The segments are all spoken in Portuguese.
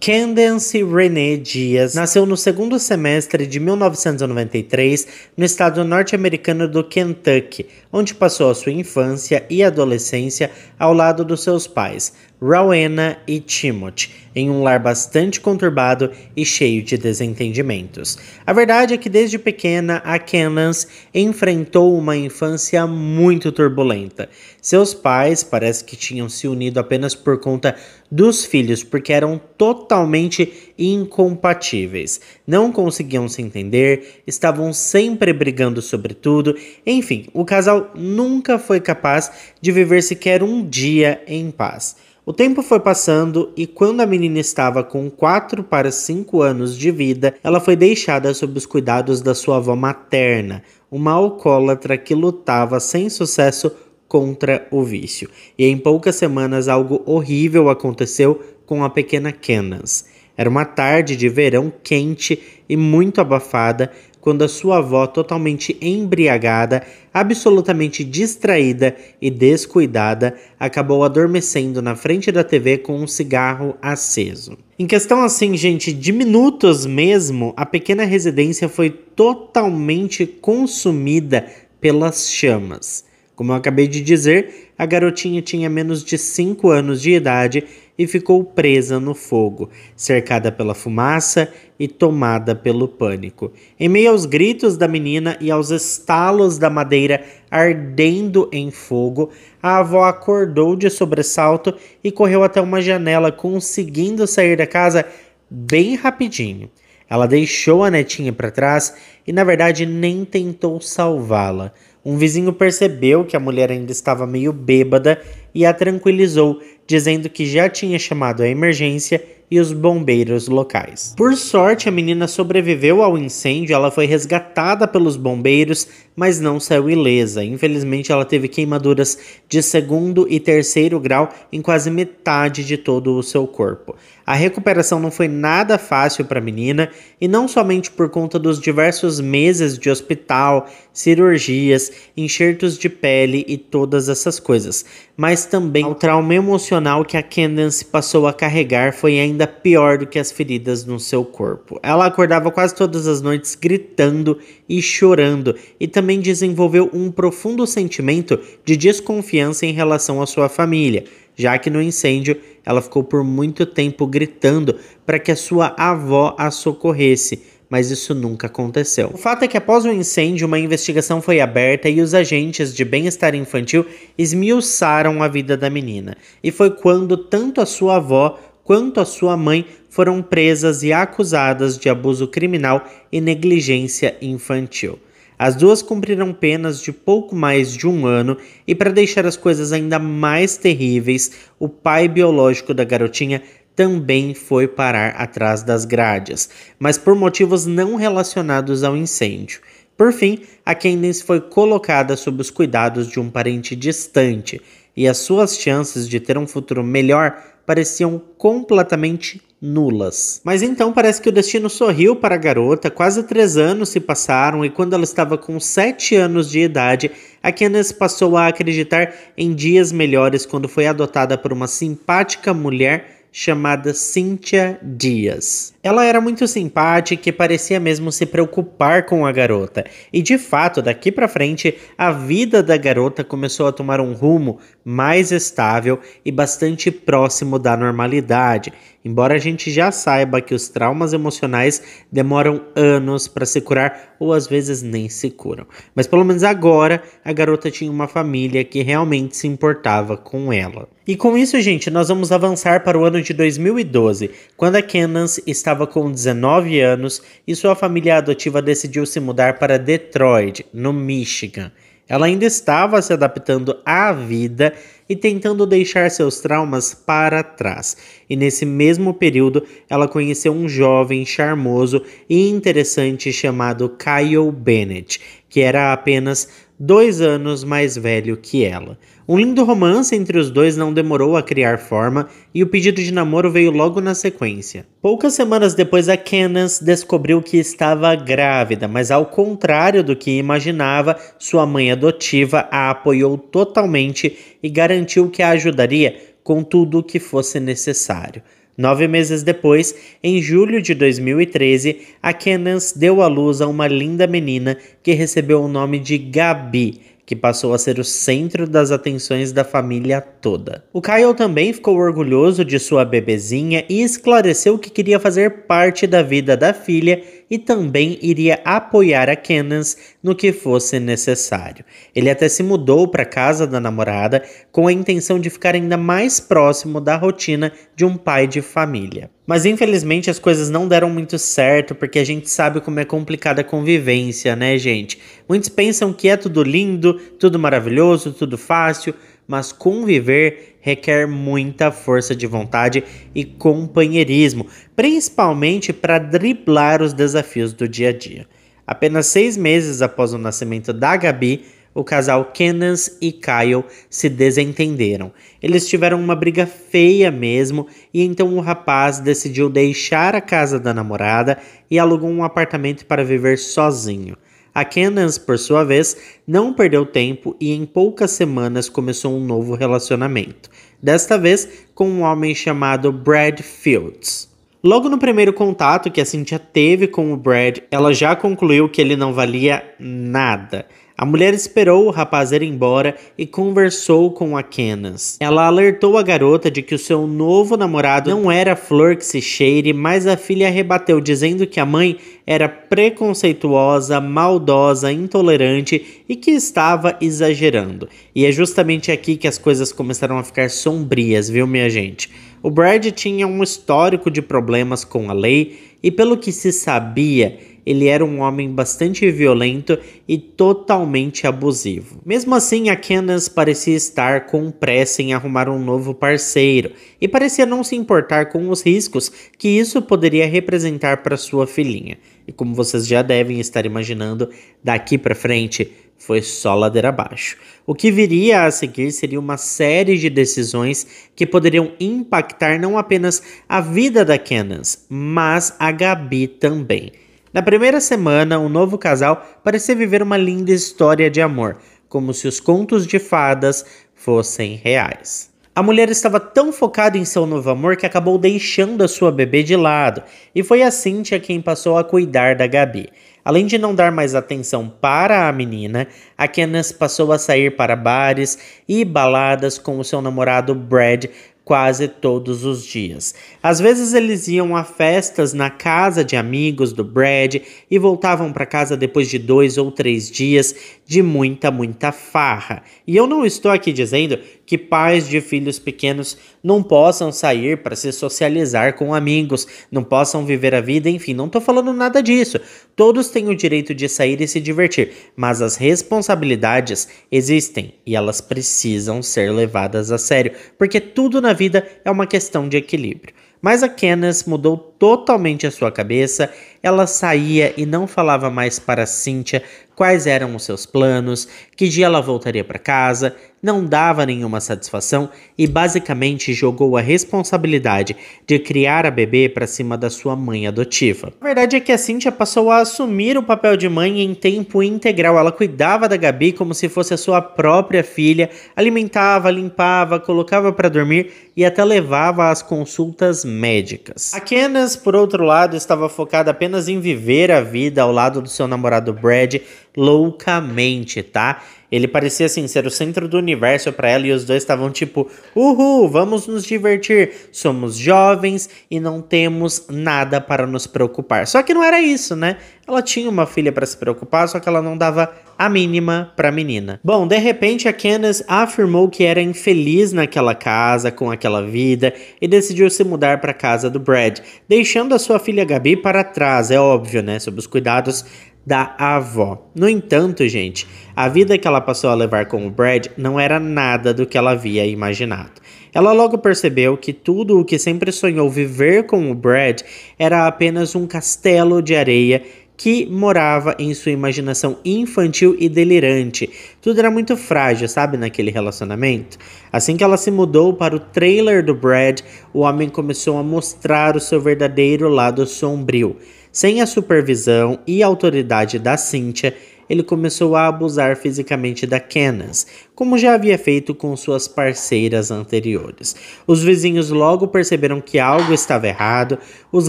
Candace Renee Dias nasceu no segundo semestre de 1993 no estado norte-americano do Kentucky, onde passou a sua infância e adolescência ao lado dos seus pais, Rowena e Timothy, em um lar bastante conturbado e cheio de desentendimentos. A verdade é que desde pequena a Candace enfrentou uma infância muito turbulenta. Seus pais parece que tinham se unido apenas por conta dos filhos, porque eram totalmente incompatíveis. Não conseguiam se entender, estavam sempre brigando sobre tudo. Enfim, o casal nunca foi capaz de viver sequer um dia em paz. O tempo foi passando e quando a menina estava com 4 para 5 anos de vida, ela foi deixada sob os cuidados da sua avó materna, uma alcoólatra que lutava sem sucesso contra o vício. E em poucas semanas algo horrível aconteceu com a pequena Candace. Era uma tarde de verão quente e muito abafada, quando a sua avó, totalmente embriagada, absolutamente distraída e descuidada, acabou adormecendo na frente da TV com um cigarro aceso. Em questão assim, gente, de minutos mesmo, a pequena residência foi totalmente consumida pelas chamas. Como eu acabei de dizer, a garotinha tinha menos de 5 anos de idade e ficou presa no fogo, cercada pela fumaça e tomada pelo pânico. Em meio aos gritos da menina e aos estalos da madeira ardendo em fogo, a avó acordou de sobressalto e correu até uma janela, conseguindo sair da casa bem rapidinho. Ela deixou a netinha para trás e, na verdade, nem tentou salvá-la. Um vizinho percebeu que a mulher ainda estava meio bêbada e a tranquilizou, dizendo que já tinha chamado a emergência e os bombeiros locais. Por sorte, a menina sobreviveu ao incêndio, ela foi resgatada pelos bombeiros, mas não saiu ilesa. Infelizmente, ela teve queimaduras de 2º e 3º grau em quase metade de todo o seu corpo. A recuperação não foi nada fácil para a menina, e não somente por conta dos diversos meses de hospital, cirurgias, enxertos de pele e todas essas coisas, mas também o trauma emocional que a Candace passou a carregar foi ainda pior do que as feridas no seu corpo. Ela acordava quase todas as noites gritando e chorando, e também desenvolveu um profundo sentimento de desconfiança em relação à sua família, já que no incêndio ela ficou por muito tempo gritando para que a sua avó a socorresse, mas isso nunca aconteceu. O fato é que após o incêndio, uma investigação foi aberta e os agentes de bem-estar infantil esmiuçaram a vida da menina. E foi quando tanto a sua avó quanto a sua mãe foram presas e acusadas de abuso criminal e negligência infantil. As duas cumpriram penas de pouco mais de 1 ano e, para deixar as coisas ainda mais terríveis, o pai biológico da garotinha também foi parar atrás das grades, mas por motivos não relacionados ao incêndio. Por fim, a Candace foi colocada sob os cuidados de um parente distante e as suas chances de ter um futuro melhor pareciam completamente nulas. Mas então parece que o destino sorriu para a garota. Quase 3 anos se passaram e quando ela estava com 7 anos de idade, a Candace passou a acreditar em dias melhores quando foi adotada por uma simpática mulher chamada Cynthia Dias. Ela era muito simpática e parecia mesmo se preocupar com a garota. E de fato, daqui para frente, a vida da garota começou a tomar um rumo mais estável e bastante próximo da normalidade. Embora a gente já saiba que os traumas emocionais demoram anos para se curar ou às vezes nem se curam. Mas pelo menos agora a garota tinha uma família que realmente se importava com ela. E com isso, gente, nós vamos avançar para o ano de 2012, quando a Candace estava com 19 anos e sua família adotiva decidiu se mudar para Detroit, no Michigan. Ela ainda estava se adaptando à vida e tentando deixar seus traumas para trás. E nesse mesmo período, ela conheceu um jovem charmoso e interessante chamado Kyle Bennett, que era apenas 2 anos mais velho que ela. Um lindo romance entre os dois não demorou a criar forma e o pedido de namoro veio logo na sequência. Poucas semanas depois, a Candace descobriu que estava grávida, mas ao contrário do que imaginava, sua mãe adotiva a apoiou totalmente e garantiu que a ajudaria com tudo o que fosse necessário. 9 meses depois, em julho de 2013, a Candace deu à luz a uma linda menina que recebeu o nome de Gabi, que passou a ser o centro das atenções da família toda. O Kyle também ficou orgulhoso de sua bebezinha e esclareceu que queria fazer parte da vida da filha e também iria apoiar a Candace no que fosse necessário. Ele até se mudou para a casa da namorada com a intenção de ficar ainda mais próximo da rotina de um pai de família. Mas infelizmente as coisas não deram muito certo, porque a gente sabe como é complicada a convivência, né, gente? Muitos pensam que é tudo lindo, tudo maravilhoso, tudo fácil, mas conviver requer muita força de vontade e companheirismo, principalmente para driblar os desafios do dia a dia. Apenas 6 meses após o nascimento da Gabi, o casal Candace e Kyle se desentenderam. Eles tiveram uma briga feia mesmo, e então o rapaz decidiu deixar a casa da namorada e alugou um apartamento para viver sozinho. A Candace, por sua vez, não perdeu tempo e em poucas semanas começou um novo relacionamento. Desta vez com um homem chamado Brad Fields. Logo no primeiro contato que a Cynthia teve com o Brad, ela já concluiu que ele não valia nada. A mulher esperou o rapaz ir embora e conversou com a Candace. Ela alertou a garota de que o seu novo namorado não era flor que se cheire, mas a filha rebateu dizendo que a mãe era preconceituosa, maldosa, intolerante e que estava exagerando. E é justamente aqui que as coisas começaram a ficar sombrias, viu, minha gente? O Brad tinha um histórico de problemas com a lei e, pelo que se sabia, ele era um homem bastante violento e totalmente abusivo. Mesmo assim, a Candace parecia estar com pressa em arrumar um novo parceiro e parecia não se importar com os riscos que isso poderia representar para sua filhinha. E como vocês já devem estar imaginando, daqui para frente foi só ladeira abaixo. O que viria a seguir seria uma série de decisões que poderiam impactar não apenas a vida da Candace, mas a Gabi também. Na primeira semana, o novo casal parecia viver uma linda história de amor, como se os contos de fadas fossem reais. A mulher estava tão focada em seu novo amor que acabou deixando a sua bebê de lado, e foi a Cynthia quem passou a cuidar da Gabi. Além de não dar mais atenção para a menina, a Candace passou a sair para bares e baladas com o seu namorado Brad quase todos os dias. Às vezes eles iam a festas na casa de amigos do Brad e voltavam para casa depois de 2 ou 3 dias de muita farra. E eu não estou aqui dizendo que pais de filhos pequenos não possam sair para se socializar com amigos, não possam viver a vida, enfim, não estou falando nada disso. Todos têm o direito de sair e se divertir, mas as responsabilidades existem e elas precisam ser levadas a sério, porque tudo na vida é uma questão de equilíbrio. Mas a Candace mudou totalmente a sua cabeça, ela saía e não falava mais para Cynthia quais eram os seus planos, que dia ela voltaria para casa, não dava nenhuma satisfação e basicamente jogou a responsabilidade de criar a bebê para cima da sua mãe adotiva. A verdade é que a Cynthia passou a assumir o papel de mãe em tempo integral. Ela cuidava da Gabi como se fosse a sua própria filha, alimentava, limpava, colocava para dormir e até levava às consultas médicas. A Candace, por outro lado, estava focada apenas em viver a vida ao lado do seu namorado Brad loucamente, tá? Ele parecia assim ser o centro do universo para ela e os dois estavam tipo, uhul, vamos nos divertir, somos jovens e não temos nada para nos preocupar. Só que não era isso, né? Ela tinha uma filha para se preocupar, só que ela não dava a mínima para a menina. Bom, de repente a Candace afirmou que era infeliz naquela casa, com aquela vida, e decidiu se mudar para a casa do Brad, deixando a sua filha Gabi para trás, é óbvio, né? Sob os cuidados da avó. No entanto, gente, a vida que ela passou a levar com o Brad não era nada do que ela havia imaginado. Ela logo percebeu que tudo o que sempre sonhou viver com o Brad era apenas um castelo de areia que morava em sua imaginação infantil e delirante. Tudo era muito frágil, sabe, naquele relacionamento. Assim que ela se mudou para o trailer do Brad, o homem começou a mostrar o seu verdadeiro lado sombrio. Sem a supervisão e autoridade da Cynthia, ele começou a abusar fisicamente da Candace, como já havia feito com suas parceiras anteriores. Os vizinhos logo perceberam que algo estava errado, os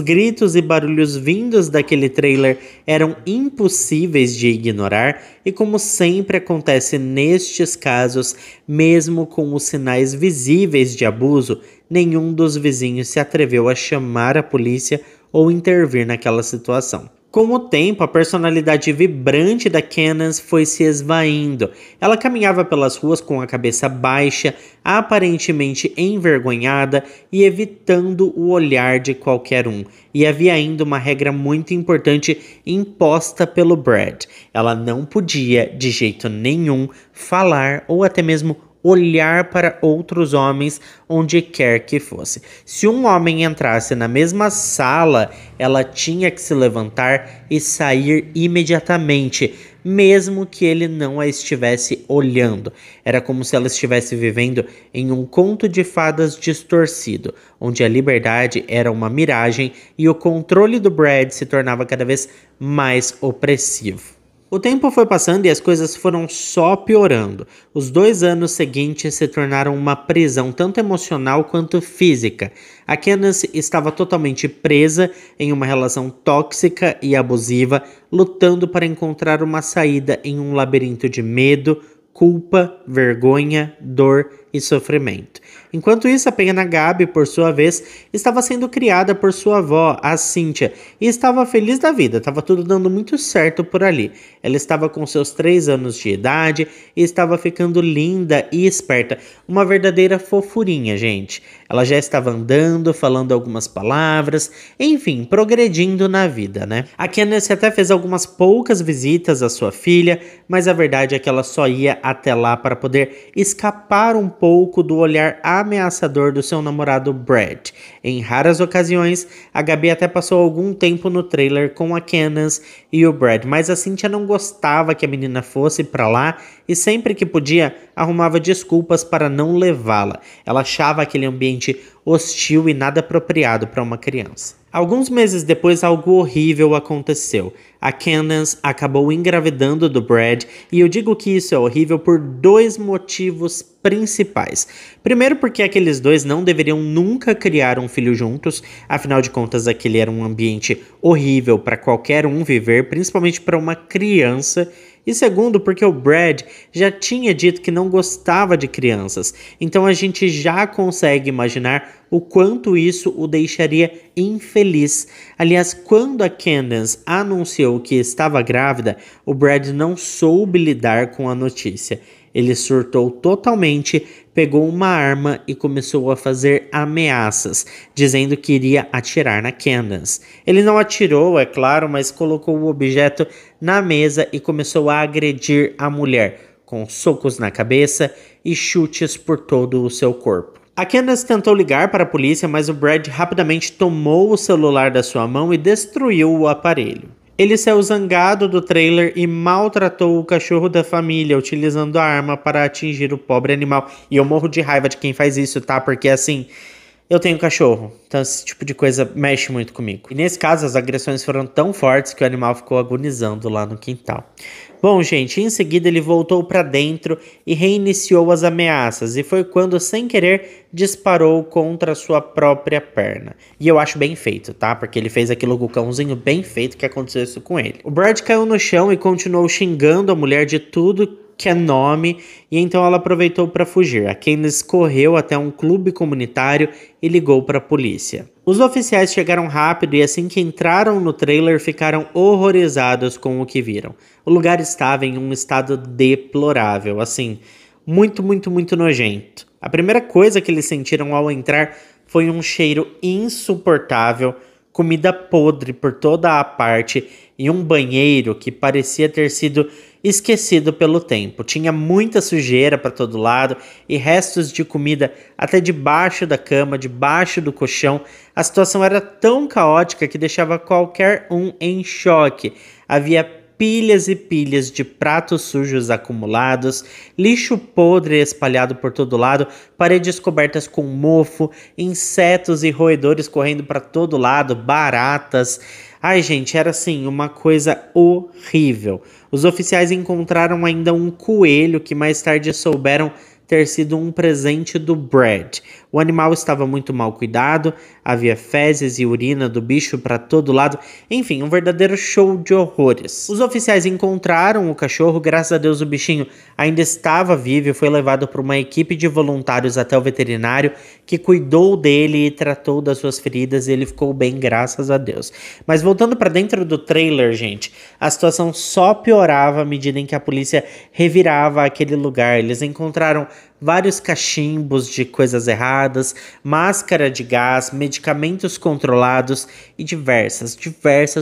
gritos e barulhos vindos daquele trailer eram impossíveis de ignorar e, como sempre acontece nestes casos, mesmo com os sinais visíveis de abuso, nenhum dos vizinhos se atreveu a chamar a polícia ou intervir naquela situação. Com o tempo, a personalidade vibrante da Candace foi se esvaindo. Ela caminhava pelas ruas com a cabeça baixa, aparentemente envergonhada e evitando o olhar de qualquer um. E havia ainda uma regra muito importante imposta pelo Brad. Ela não podia, de jeito nenhum, falar ou até mesmo olhar para outros homens onde quer que fosse. Se um homem entrasse na mesma sala, ela tinha que se levantar e sair imediatamente, mesmo que ele não a estivesse olhando. Era como se ela estivesse vivendo em um conto de fadas distorcido, onde a liberdade era uma miragem e o controle do Brad se tornava cada vez mais opressivo. O tempo foi passando e as coisas foram só piorando. Os 2 anos seguintes se tornaram uma prisão tanto emocional quanto física. A Candace estava totalmente presa em uma relação tóxica e abusiva, lutando para encontrar uma saída em um labirinto de medo, culpa, vergonha, dor e sofrimento. Enquanto isso, a pequena Gabi, por sua vez, estava sendo criada por sua avó, a Cynthia, e estava feliz da vida, estava tudo dando muito certo por ali. Ela estava com seus 3 anos de idade e estava ficando linda e esperta, uma verdadeira fofurinha, gente. Ela já estava andando, falando algumas palavras, enfim, progredindo na vida, né? A Candace até fez algumas poucas visitas à sua filha, mas a verdade é que ela só ia até lá para poder escapar um pouco do olhar ameaçador do seu namorado Brad. Em raras ocasiões, a Gabi até passou algum tempo no trailer com a Candace e o Brad, mas a Cynthia não gostava que a menina fosse para lá e sempre que podia arrumava desculpas para não levá-la. Ela achava aquele ambiente hostil e nada apropriado para uma criança. Alguns meses depois, algo horrível aconteceu. A Candace acabou engravidando do Brad, e eu digo que isso é horrível por 2 motivos principais. Primeiro, porque aqueles dois não deveriam nunca criar um filho juntos, afinal de contas aquele era um ambiente horrível para qualquer um viver, principalmente para uma criança. E segundo, porque o Brad já tinha dito que não gostava de crianças, então a gente já consegue imaginar o quanto isso o deixaria infeliz. Aliás, quando a Candace anunciou que estava grávida, o Brad não soube lidar com a notícia. Ele surtou totalmente, pegou uma arma e começou a fazer ameaças, dizendo que iria atirar na Candace. Ele não atirou, é claro, mas colocou o objeto na mesa e começou a agredir a mulher, com socos na cabeça e chutes por todo o seu corpo. A Candace tentou ligar para a polícia, mas o Brad rapidamente tomou o celular da sua mão e destruiu o aparelho. Ele saiu zangado do trailer e maltratou o cachorro da família, utilizando a arma para atingir o pobre animal. E eu morro de raiva de quem faz isso, tá? Porque assim, eu tenho cachorro, então esse tipo de coisa mexe muito comigo. E nesse caso, as agressões foram tão fortes que o animal ficou agonizando lá no quintal. Bom, gente, em seguida ele voltou para dentro e reiniciou as ameaças, e foi quando, sem querer, disparou contra sua própria perna. E eu acho bem feito, tá? Porque ele fez aquilo com o cãozinho bem feito que aconteceu isso com ele. O Brad caiu no chão e continuou xingando a mulher de tudo que é nome, e então ela aproveitou para fugir. A Candace correu até um clube comunitário e ligou para a polícia. Os oficiais chegaram rápido e assim que entraram no trailer ficaram horrorizados com o que viram. O lugar estava em um estado deplorável, assim, muito nojento. A primeira coisa que eles sentiram ao entrar foi um cheiro insuportável, comida podre por toda a parte e um banheiro que parecia ter sido esquecido pelo tempo. Tinha muita sujeira para todo lado e restos de comida até debaixo da cama, debaixo do colchão. A situação era tão caótica que deixava qualquer um em choque. Havia pilhas e pilhas de pratos sujos acumulados, lixo podre espalhado por todo lado, paredes cobertas com mofo, insetos e roedores correndo para todo lado, baratas. Ai, gente, era assim, uma coisa horrível. Os oficiais encontraram ainda um coelho que mais tarde souberam ter sido um presente do Brad. O animal estava muito mal cuidado, havia fezes e urina do bicho para todo lado, enfim, um verdadeiro show de horrores. Os oficiais encontraram o cachorro, graças a Deus o bichinho ainda estava vivo e foi levado por uma equipe de voluntários até o veterinário, que cuidou dele e tratou das suas feridas e ele ficou bem, graças a Deus. Mas voltando para dentro do trailer, gente, a situação só piorava à medida em que a polícia revirava aquele lugar. Eles encontraram vários cachimbos de coisas erradas, máscara de gás, medicamentos controlados e diversas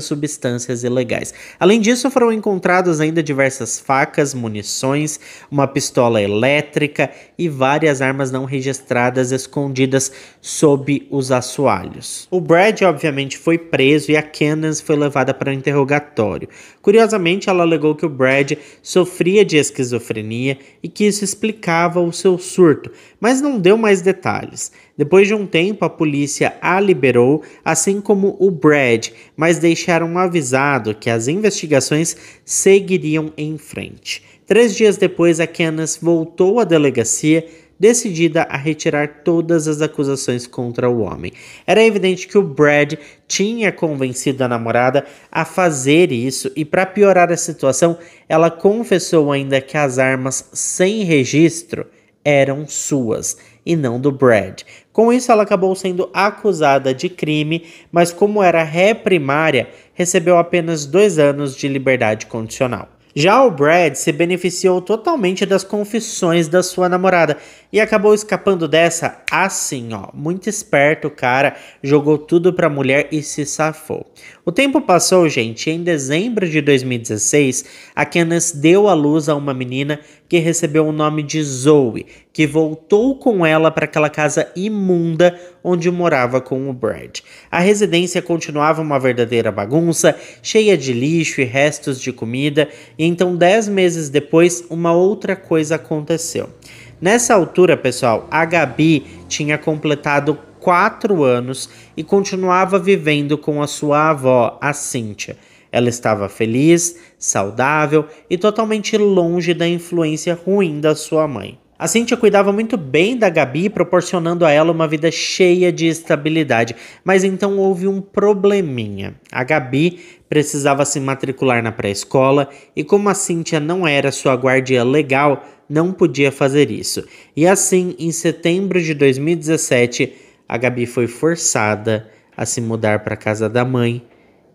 substâncias ilegais. Além disso, foram encontradas ainda diversas facas, munições, uma pistola elétrica e várias armas não registradas escondidas sob os assoalhos. O Brad, obviamente, foi preso e a Candace foi levada para o interrogatório. Curiosamente, ela alegou que o Brad sofria de esquizofrenia e que isso explicava o seu surto, mas não deu mais detalhes. Depois de um tempo, a polícia a liberou, assim como o Brad, mas deixaram avisado que as investigações seguiriam em frente. 3 dias depois, a Candace voltou à delegacia, decidida a retirar todas as acusações contra o homem. Era evidente que o Brad tinha convencido a namorada a fazer isso e, para piorar a situação, ela confessou ainda que as armas sem registro eram suas e não do Brad. Com isso, ela acabou sendo acusada de crime, mas como era ré primária, recebeu apenas 2 anos de liberdade condicional. Já o Brad se beneficiou totalmente das confissões da sua namorada e acabou escapando dessa assim, muito esperto o cara, jogou tudo pra mulher e se safou. O tempo passou, gente, e em dezembro de 2016, a Candace deu à luz a uma menina que recebeu o nome de Zoe, que voltou com ela para aquela casa imunda onde morava com o Brad. A residência continuava uma verdadeira bagunça, cheia de lixo e restos de comida, e então 10 meses depois, uma outra coisa aconteceu. Nessa altura, pessoal, a Gabi tinha completado 4 anos e continuava vivendo com a sua avó, a Cynthia. Ela estava feliz, saudável e totalmente longe da influência ruim da sua mãe. A Cynthia cuidava muito bem da Gabi, proporcionando a ela uma vida cheia de estabilidade. Mas então houve um probleminha. A Gabi precisava se matricular na pré-escola e como a Cynthia não era sua guardiã legal, não podia fazer isso. E assim, em setembro de 2017, a Gabi foi forçada a se mudar para a casa da mãe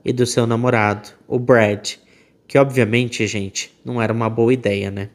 e do seu namorado, o Brad. Que obviamente, gente, não era uma boa ideia, né?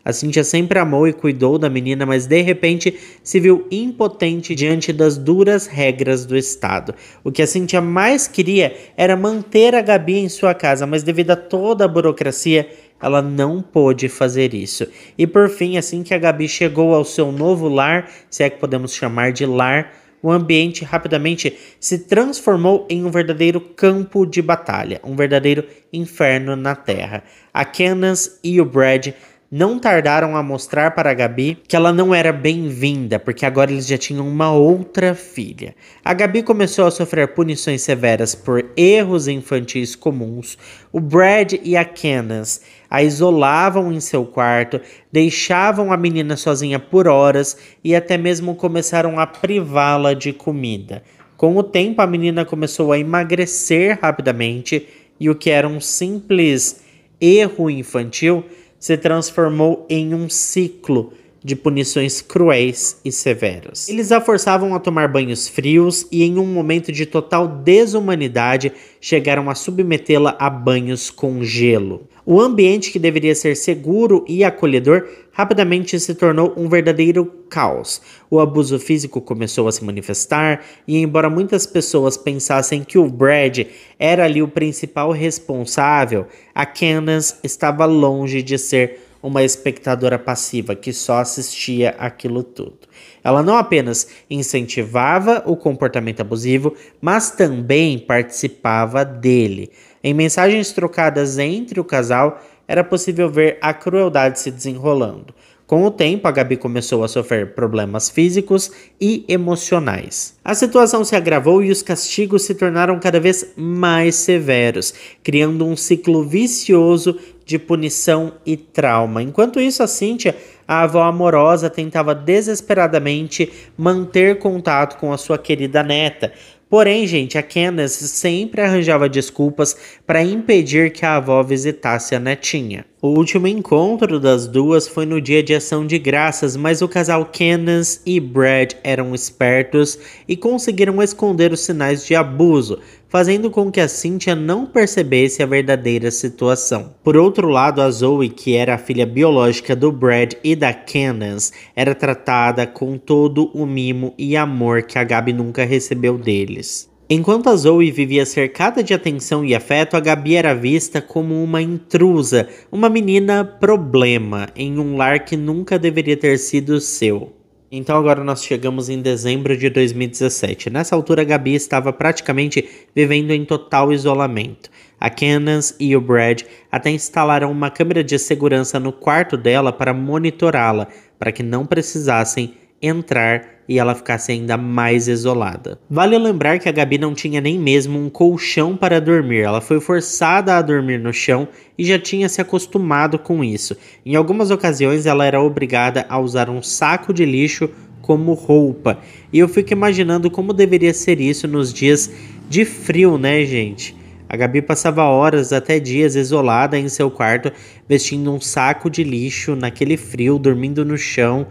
A Cynthia sempre amou e cuidou da menina, mas de repente se viu impotente diante das duras regras do Estado. O que a Cynthia mais queria era manter a Gabi em sua casa, mas devido a toda a burocracia, ela não pôde fazer isso. E por fim, assim que a Gabi chegou ao seu novo lar, se é que podemos chamar de lar, o ambiente rapidamente se transformou em um verdadeiro campo de batalha, um verdadeiro inferno na Terra. A Candace e o Brad não tardaram a mostrar para a Gabi que ela não era bem-vinda, porque agora eles já tinham uma outra filha. A Gabi começou a sofrer punições severas por erros infantis comuns. O Brad e a Candace a isolavam em seu quarto, deixavam a menina sozinha por horas e até mesmo começaram a privá-la de comida. Com o tempo, a menina começou a emagrecer rapidamente e o que era um simples erro infantil se transformou em um ciclo de punições cruéis e severas. Eles a forçavam a tomar banhos frios e em um momento de total desumanidade chegaram a submetê-la a banhos com gelo. O ambiente que deveria ser seguro e acolhedor rapidamente se tornou um verdadeiro caos. O abuso físico começou a se manifestar e embora muitas pessoas pensassem que o Brad era ali o principal responsável, a Candace estava longe de ser uma espectadora passiva que só assistia aquilo tudo. Ela não apenas incentivava o comportamento abusivo, mas também participava dele. Em mensagens trocadas entre o casal, era possível ver a crueldade se desenrolando. Com o tempo, a Gabi começou a sofrer problemas físicos e emocionais. A situação se agravou e os castigos se tornaram cada vez mais severos, criando um ciclo vicioso de punição e trauma. Enquanto isso, a Cynthia, a avó amorosa, tentava desesperadamente manter contato com a sua querida neta. Porém, gente, a Candace sempre arranjava desculpas para impedir que a avó visitasse a netinha. O último encontro das duas foi no dia de Ação de Graças, mas o casal Candace e Brad eram espertos e conseguiram esconder os sinais de abuso, fazendo com que a Cynthia não percebesse a verdadeira situação. Por outro lado, a Zoe, que era a filha biológica do Brad e da Candace, era tratada com todo o mimo e amor que a Gabi nunca recebeu deles. Enquanto a Zoe vivia cercada de atenção e afeto, a Gabi era vista como uma intrusa, uma menina problema, em um lar que nunca deveria ter sido seu. Então agora nós chegamos em dezembro de 2017. Nessa altura, a Gabi estava praticamente vivendo em total isolamento. A Candace e o Brad até instalaram uma câmera de segurança no quarto dela para monitorá-la, para que não precisassem entrar e ela ficasse ainda mais isolada. Vale lembrar que a Gabi não tinha nem mesmo um colchão para dormir. Ela foi forçada a dormir no chão e já tinha se acostumado com isso. Em algumas ocasiões ela era obrigada a usar um saco de lixo como roupa. E eu fico imaginando como deveria ser isso nos dias de frio, né, gente? A Gabi passava horas, até dias, isolada em seu quarto, vestindo um saco de lixo naquele frio, dormindo no chão.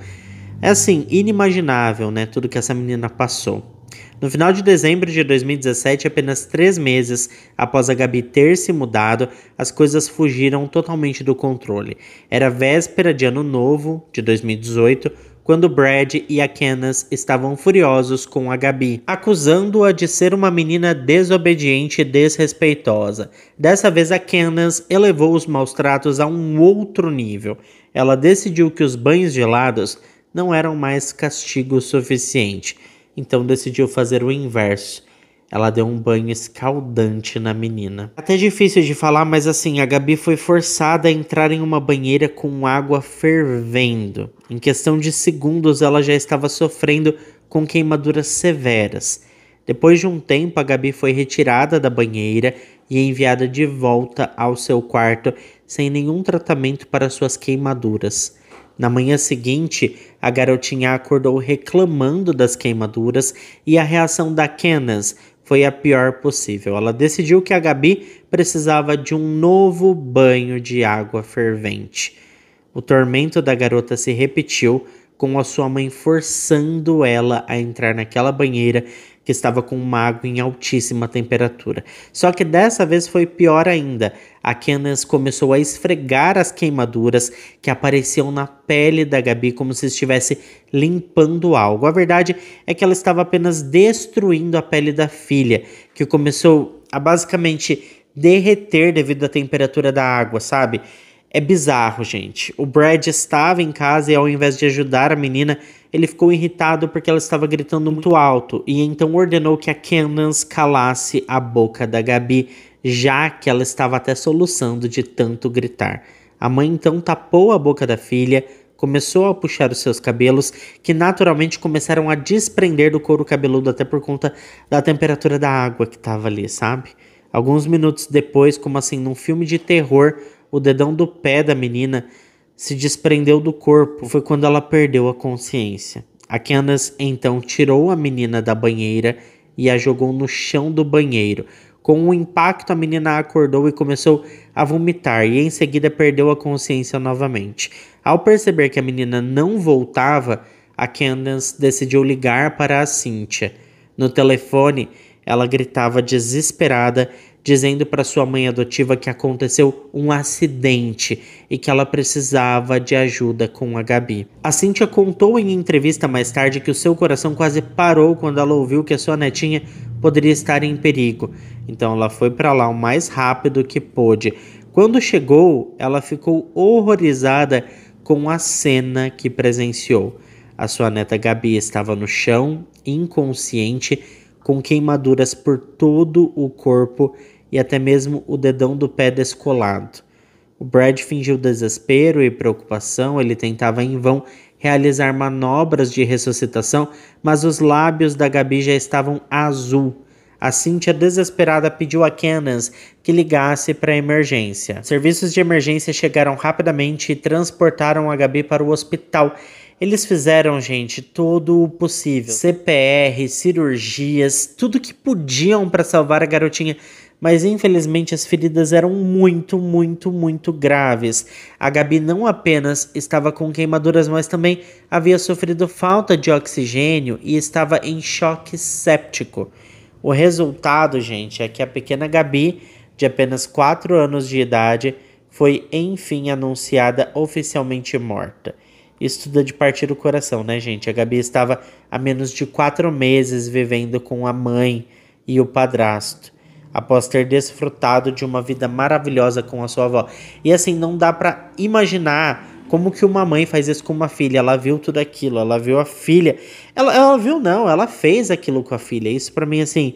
É assim, inimaginável, né, tudo que essa menina passou. No final de dezembro de 2017, apenas 3 meses após a Gabi ter se mudado, as coisas fugiram totalmente do controle. Era véspera de Ano Novo, de 2018, quando Brad e a Candace estavam furiosos com a Gabi, acusando-a de ser uma menina desobediente e desrespeitosa. Dessa vez, a Candace elevou os maus-tratos a um outro nível. Ela decidiu que os banhos gelados não eram mais castigo suficiente, então decidiu fazer o inverso. Ela deu um banho escaldante na menina. Até difícil de falar, mas assim, a Gabi foi forçada a entrar em uma banheira com água fervendo. Em questão de segundos, ela já estava sofrendo com queimaduras severas. Depois de um tempo, a Gabi foi retirada da banheira e enviada de volta ao seu quarto sem nenhum tratamento para suas queimaduras. Na manhã seguinte, a garotinha acordou reclamando das queimaduras e a reação da Candace foi a pior possível. Ela decidiu que a Gabi precisava de um novo banho de água fervente. O tormento da garota se repetiu, com a sua mãe forçando ela a entrar naquela banheira que estava com uma água em altíssima temperatura. Só que dessa vez foi pior ainda. A Candace começou a esfregar as queimaduras que apareciam na pele da Gabi como se estivesse limpando algo. A verdade é que ela estava apenas destruindo a pele da filha, que começou a basicamente derreter devido à temperatura da água, sabe? É bizarro, gente. O Brad estava em casa e ao invés de ajudar a menina, ele ficou irritado porque ela estava gritando muito alto e então ordenou que a Candace calasse a boca da Gabi, já que ela estava até soluçando de tanto gritar. A mãe então tapou a boca da filha, começou a puxar os seus cabelos, que naturalmente começaram a desprender do couro cabeludo até por conta da temperatura da água que estava ali, sabe? Alguns minutos depois, como assim num filme de terror, o dedão do pé da menina se desprendeu do corpo. Foi quando ela perdeu a consciência. A Candace então tirou a menina da banheira e a jogou no chão do banheiro. Com o impacto, a menina acordou e começou a vomitar e em seguida perdeu a consciência novamente. Ao perceber que a menina não voltava, a Candace decidiu ligar para a Cynthia. No telefone, ela gritava desesperada, dizendo para sua mãe adotiva que aconteceu um acidente e que ela precisava de ajuda com a Gabi. A Cynthia contou em entrevista mais tarde que o seu coração quase parou quando ela ouviu que a sua netinha poderia estar em perigo. Então ela foi para lá o mais rápido que pôde. Quando chegou, ela ficou horrorizada com a cena que presenciou. A sua neta Gabi estava no chão, inconsciente, com queimaduras por todo o corpo e até mesmo o dedão do pé descolado. O Brad fingiu desespero e preocupação, ele tentava em vão realizar manobras de ressuscitação, mas os lábios da Gabi já estavam azul. A Cynthia, desesperada, pediu a Candace que ligasse para a emergência. Serviços de emergência chegaram rapidamente e transportaram a Gabi para o hospital. Eles fizeram, gente, todo o possível. CPR, cirurgias, tudo que podiam para salvar a garotinha. Mas infelizmente as feridas eram muito graves. A Gabi não apenas estava com queimaduras, mas também havia sofrido falta de oxigênio e estava em choque séptico. O resultado, gente, é que a pequena Gabi, de apenas 4 anos de idade, foi enfim anunciada oficialmente morta. Isso tudo é de partir o coração, né, gente? A Gabi estava há menos de 4 meses vivendo com a mãe e o padrasto, após ter desfrutado de uma vida maravilhosa com a sua avó. E assim, não dá pra imaginar como que uma mãe faz isso com uma filha. Ela viu tudo aquilo, ela viu a filha. Ela viu não, ela fez aquilo com a filha. Isso pra mim, assim,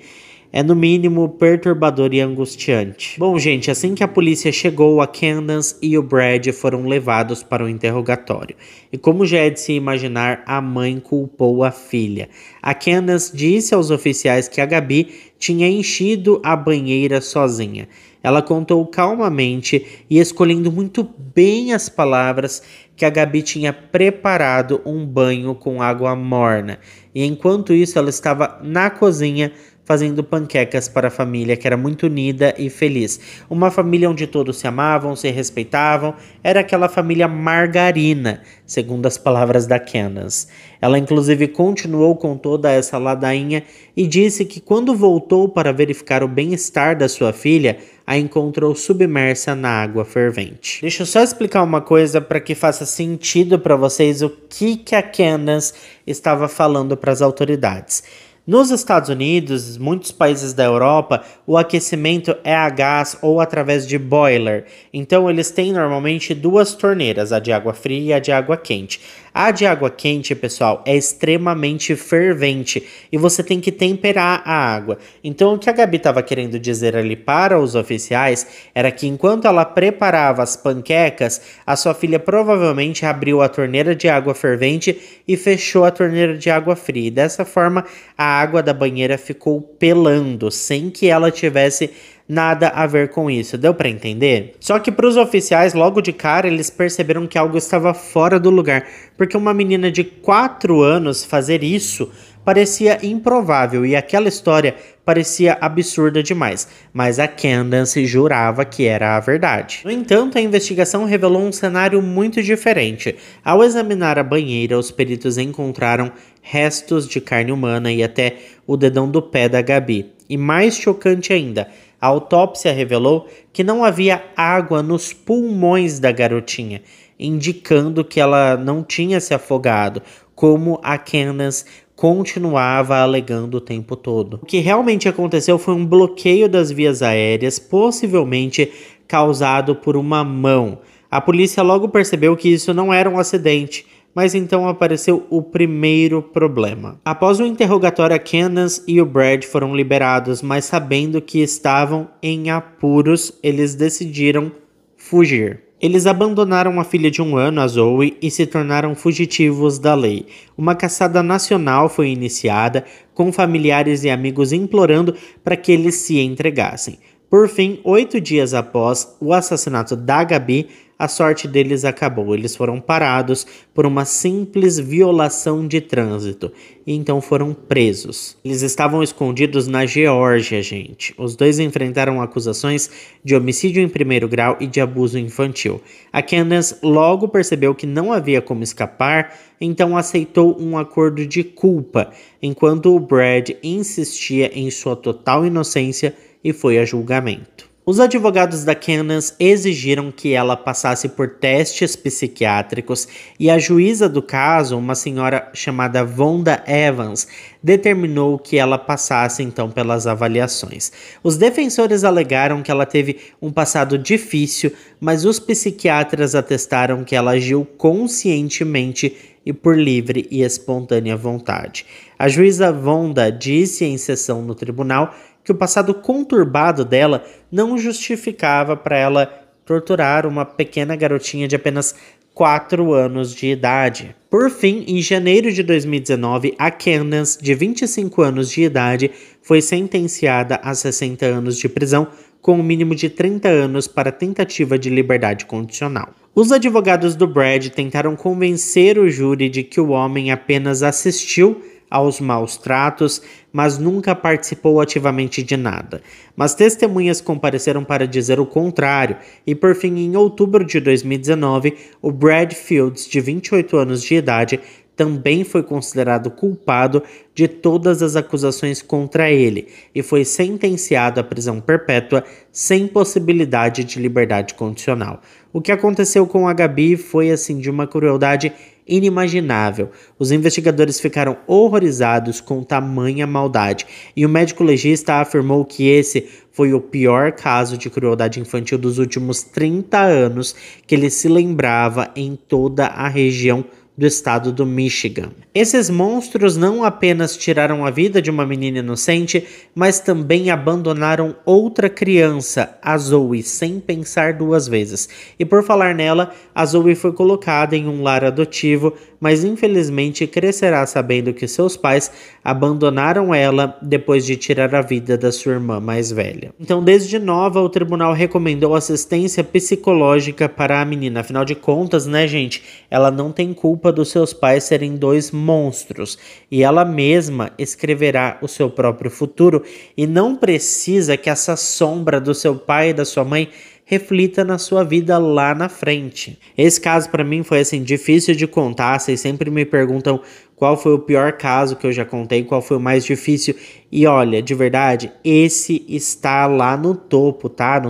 é no mínimo perturbador e angustiante. Bom, gente, assim que a polícia chegou, a Candace e o Brad foram levados para o interrogatório. E como já é de se imaginar, a mãe culpou a filha. A Candace disse aos oficiais que a Gabi tinha enchido a banheira sozinha. Ela contou calmamente e escolhendo muito bem as palavras que a Gabi tinha preparado um banho com água morna. E enquanto isso ela estava na cozinha fazendo panquecas para a família, que era muito unida e feliz. Uma família onde todos se amavam, se respeitavam, era aquela família margarina, segundo as palavras da Candace. Ela inclusive continuou com toda essa ladainha e disse que quando voltou para verificar o bem-estar da sua filha, a encontrou submersa na água fervente. Deixa eu só explicar uma coisa para que faça sentido para vocês o que a Candace estava falando para as autoridades. Nos Estados Unidos, muitos países da Europa, o aquecimento é a gás ou através de boiler. Então eles têm normalmente 2 torneiras, a de água fria e a de água quente. A de água quente, pessoal, é extremamente fervente e você tem que temperar a água. Então o que a Gabi estava querendo dizer ali para os oficiais era que enquanto ela preparava as panquecas, a sua filha provavelmente abriu a torneira de água fervente e fechou a torneira de água fria. E dessa forma, a água da banheira ficou pelando, sem que ela tivesse nada a ver com isso. Deu para entender? Só que para os oficiais, logo de cara, eles perceberam que algo estava fora do lugar, porque uma menina de 4 anos fazer isso parecia improvável e aquela história parecia absurda demais, mas a Candace jurava que era a verdade. No entanto, a investigação revelou um cenário muito diferente. Ao examinar a banheira, os peritos encontraram restos de carne humana e até o dedão do pé da Gabi. E mais chocante ainda, a autópsia revelou que não havia água nos pulmões da garotinha, indicando que ela não tinha se afogado, como a Candace continuava alegando o tempo todo. O que realmente aconteceu foi um bloqueio das vias aéreas, possivelmente causado por uma mão. A polícia logo percebeu que isso não era um acidente, mas então apareceu o primeiro problema. Após o interrogatório, a Candace e o Brad foram liberados, mas sabendo que estavam em apuros, eles decidiram fugir. Eles abandonaram a filha de 1 ano, a Zoe, e se tornaram fugitivos da lei. Uma caçada nacional foi iniciada, com familiares e amigos implorando para que eles se entregassem. Por fim, 8 dias após o assassinato da Gabi, a sorte deles acabou. Eles foram parados por uma simples violação de trânsito e então foram presos. Eles estavam escondidos na Geórgia, gente. Os dois enfrentaram acusações de homicídio em 1º grau e de abuso infantil. A Candace logo percebeu que não havia como escapar, então aceitou um acordo de culpa, enquanto o Brad insistia em sua total inocência e foi a julgamento. Os advogados da Candace exigiram que ela passasse por testes psiquiátricos e a juíza do caso, uma senhora chamada Vonda Evans, determinou que ela passasse então pelas avaliações. Os defensores alegaram que ela teve um passado difícil, mas os psiquiatras atestaram que ela agiu conscientemente e por livre e espontânea vontade. A juíza Vonda disse em sessão no tribunal que o passado conturbado dela não justificava para ela torturar uma pequena garotinha de apenas 4 anos de idade. Por fim, em janeiro de 2019, a Candace, de 25 anos de idade, foi sentenciada a 60 anos de prisão, com um mínimo de 30 anos para tentativa de liberdade condicional. Os advogados do Brad tentaram convencer o júri de que o homem apenas assistiu aos maus tratos, mas nunca participou ativamente de nada. Mas testemunhas compareceram para dizer o contrário, e por fim, em outubro de 2019, o Brad Fields, de 28 anos de idade, também foi considerado culpado de todas as acusações contra ele e foi sentenciado à prisão perpétua sem possibilidade de liberdade condicional. O que aconteceu com a Gabi foi assim de uma crueldade inimaginável. Os investigadores ficaram horrorizados com tamanha maldade e o médico legista afirmou que esse foi o pior caso de crueldade infantil dos últimos 30 anos que ele se lembrava em toda a região do estado do Michigan. Esses monstros não apenas tiraram a vida de uma menina inocente, mas também abandonaram outra criança, a Zoe, sem pensar duas vezes. E por falar nela, a Zoe foi colocada em um lar adotivo, mas infelizmente crescerá sabendo que seus pais abandonaram ela depois de tirar a vida da sua irmã mais velha. Então, desde nova, o tribunal recomendou assistência psicológica para a menina. Afinal de contas, né, gente, ela não tem culpa dos seus pais serem dois monstros e ela mesma escreverá o seu próprio futuro e não precisa que essa sombra do seu pai e da sua mãe reflita na sua vida lá na frente. Esse caso para mim foi assim difícil de contar, vocês sempre me perguntam qual foi o pior caso que eu já contei, qual foi o mais difícil. E olha, de verdade, esse está lá no topo, tá?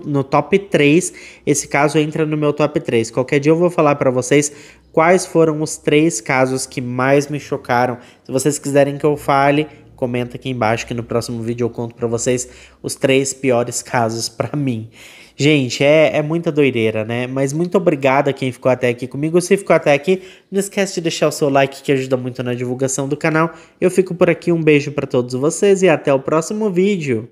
No top 3, esse caso entra no meu top 3. Qualquer dia eu vou falar para vocês quais foram os 3 casos que mais me chocaram. Se vocês quiserem que eu fale, comenta aqui embaixo que no próximo vídeo eu conto para vocês os 3 piores casos para mim. Gente, é muita doideira, né? Mas muito obrigado a quem ficou até aqui comigo. Se ficou até aqui, não esquece de deixar o seu like que ajuda muito na divulgação do canal. Eu fico por aqui, um beijo para todos vocês e até o próximo vídeo.